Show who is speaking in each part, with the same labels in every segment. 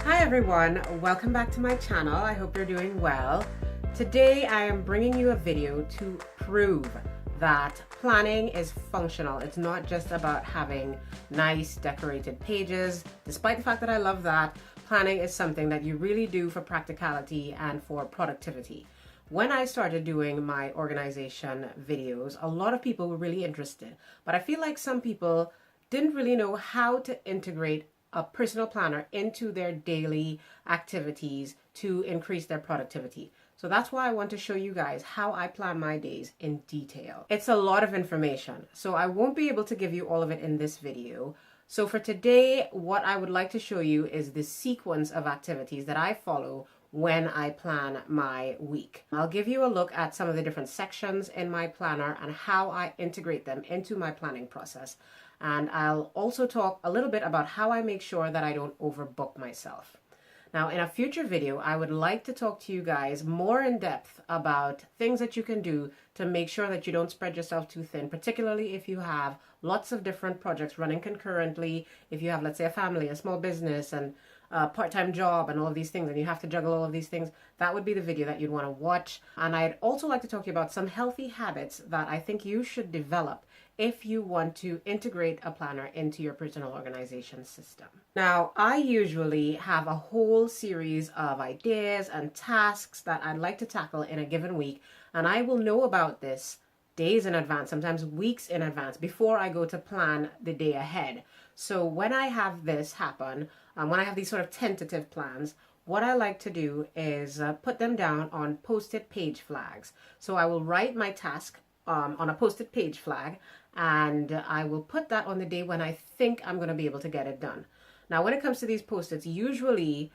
Speaker 1: Hi everyone, welcome back to my channel. I hope you're doing well. Today I am bringing you a video to prove that planning is functional. It's not just about having nice decorated pages. Despite the fact that I love that, planning is something that you really do for practicality and for productivity. When I started doing my organization videos, a lot of people were really interested, but I feel like some people didn't really know how to integrate a personal planner into their daily activities to increase their productivity. So that's why I want to show you guys how I plan my days in detail. It's a lot of information, so I won't be able to give you all of it in this video. So for today, what I would like to show you is the sequence of activities that I follow when I plan my week. I'll give you a look at some of the different sections in my planner and how I integrate them into my planning process. And I'll also talk a little bit about how I make sure that I don't overbook myself. Now, in a future video, I would like to talk to you guys more in depth about things that you can do to make sure that you don't spread yourself too thin, particularly if you have lots of different projects running concurrently. If you have, let's say, a family, a small business, and a part-time job and all of these things, and you have to juggle all of these things, that would be the video that you'd want to watch. And I'd also like to talk to you about some healthy habits that I think you should develop if you want to integrate a planner into your personal organization system. Now, I usually have a whole series of ideas and tasks that I'd like to tackle in a given week, and I will know about this days in advance, sometimes weeks in advance, before I go to plan the day ahead. So when I have this happen, when I have these sort of tentative plans, what I like to do is put them down on post-it page flags. So I will write my task on a post-it page flag, and I will put that on the day when I think I'm going to be able to get it done. Now, when it comes to these post-its, usually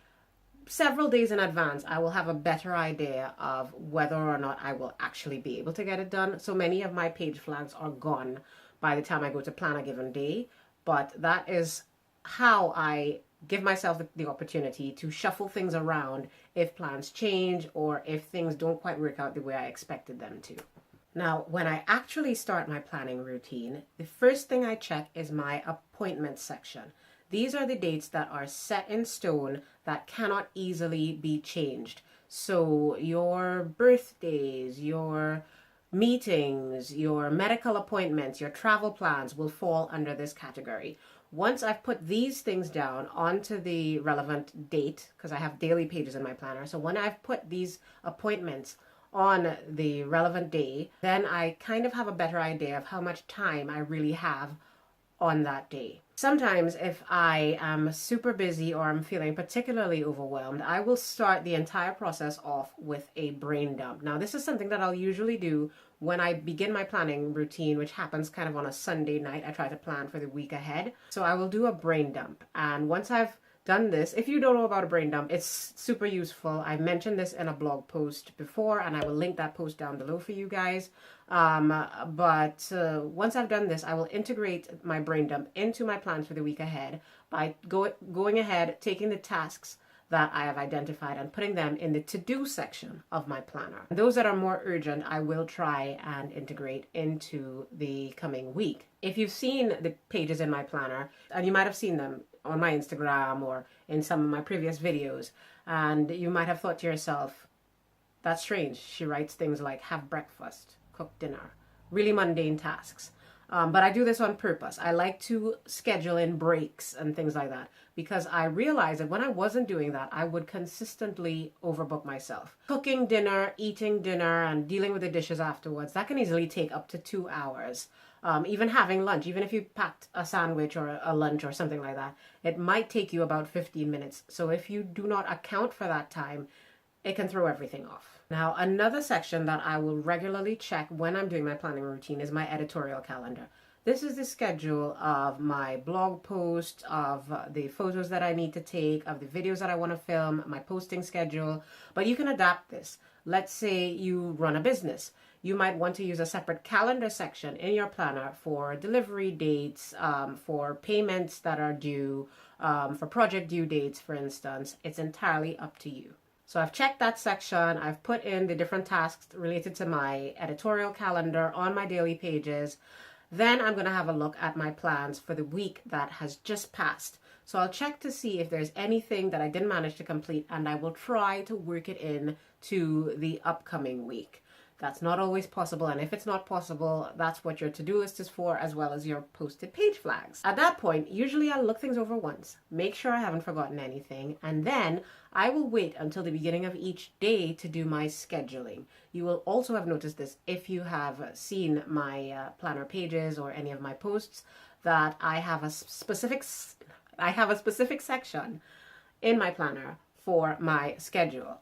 Speaker 1: several days in advance, I will have a better idea of whether or not I will actually be able to get it done. So many of my page flags are gone by the time I go to plan a given day, but that is how I give myself the opportunity to shuffle things around if plans change or if things don't quite work out the way I expected them to. Now, when I actually start my planning routine, the first thing I check is my appointments section. These are the dates that are set in stone that cannot easily be changed. So your birthdays, your meetings, your medical appointments, your travel plans will fall under this category. Once I've put these things down onto the relevant date, because I have daily pages in my planner, so when I've put these appointments on the relevant day, then I kind of have a better idea of how much time I really have on that day. Sometimes if I am super busy or I'm feeling particularly overwhelmed, I will start the entire process off with a brain dump. Now, this is something that I'll usually do when I begin my planning routine, which happens kind of on a Sunday night. I try to plan for the week ahead. So I will do a brain dump. And once I've done this, if you don't know about a brain dump, it's super useful. I mentioned this in a blog post before, and I will link that post down below for you guys. But once I've done this, I will integrate my brain dump into my plans for the week ahead by going ahead, taking the tasks that I have identified and putting them in the to-do section of my planner. Those that are more urgent, I will try and integrate into the coming week. If you've seen the pages in my planner, and you might have seen them on my Instagram or in some of my previous videos, and you might have thought to yourself, that's strange. She writes things like have breakfast, cook dinner, really mundane tasks. But I do this on purpose. I like to schedule in breaks and things like that because I realized that when I wasn't doing that, I would consistently overbook myself. Cooking dinner, eating dinner, and dealing with the dishes afterwards, that can easily take up to 2 hours. Even having lunch, even if you packed a sandwich or a lunch or something like that, it might take you about 15 minutes. So if you do not account for that time, it can throw everything off. Now, another section that I will regularly check when I'm doing my planning routine is my editorial calendar. This is the schedule of my blog posts, of the photos that I need to take, of the videos that I want to film, my posting schedule, but you can adapt this. Let's say you run a business. You might want to use a separate calendar section in your planner for delivery dates, for payments that are due, for project due dates, for instance. It's entirely up to you. So I've checked that section. I've put in the different tasks related to my editorial calendar on my daily pages. Then I'm going to have a look at my plans for the week that has just passed. So I'll check to see if there's anything that I didn't manage to complete, and I will try to work it in to the upcoming week. That's not always possible, and if it's not possible, that's what your to-do list is for, as well as your posted page flags. At that point, usually I'll look things over once, make sure I haven't forgotten anything, and then I will wait until the beginning of each day to do my scheduling. You will also have noticed this if you have seen my planner pages or any of my posts, that I have a specific section in my planner for my schedule.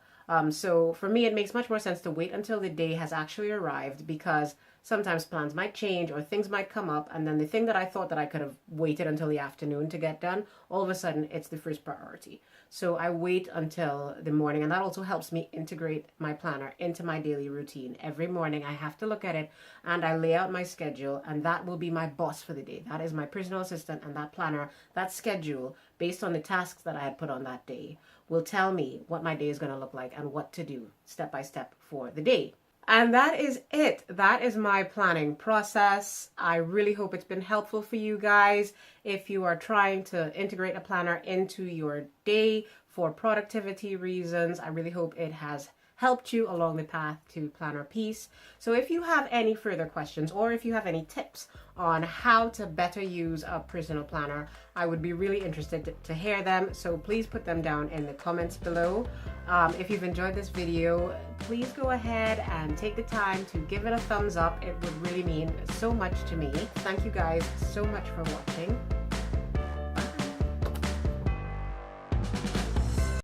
Speaker 1: So for me, it makes much more sense to wait until the day has actually arrived, because sometimes plans might change or things might come up, and then the thing that I thought that I could have waited until the afternoon to get done, all of a sudden it's the first priority. So I wait until the morning, and that also helps me integrate my planner into my daily routine. Every morning I have to look at it and I lay out my schedule, and that will be my boss for the day. That is my personal assistant, and that planner, that schedule, based on the tasks that I had put on that day, will tell me what my day is going to look like and what to do step by step for the day. And that is it. That is my planning process. I really hope it's been helpful for you guys. If you are trying to integrate a planner into your day for productivity reasons, I really hope it has helped you along the path to planner peace. So if you have any further questions, or if you have any tips on how to better use a personal planner, I would be really interested to hear them. So please put them down in the comments below. If you've enjoyed this video, please go ahead and take the time to give it a thumbs up. It would really mean so much to me. Thank you guys so much for watching.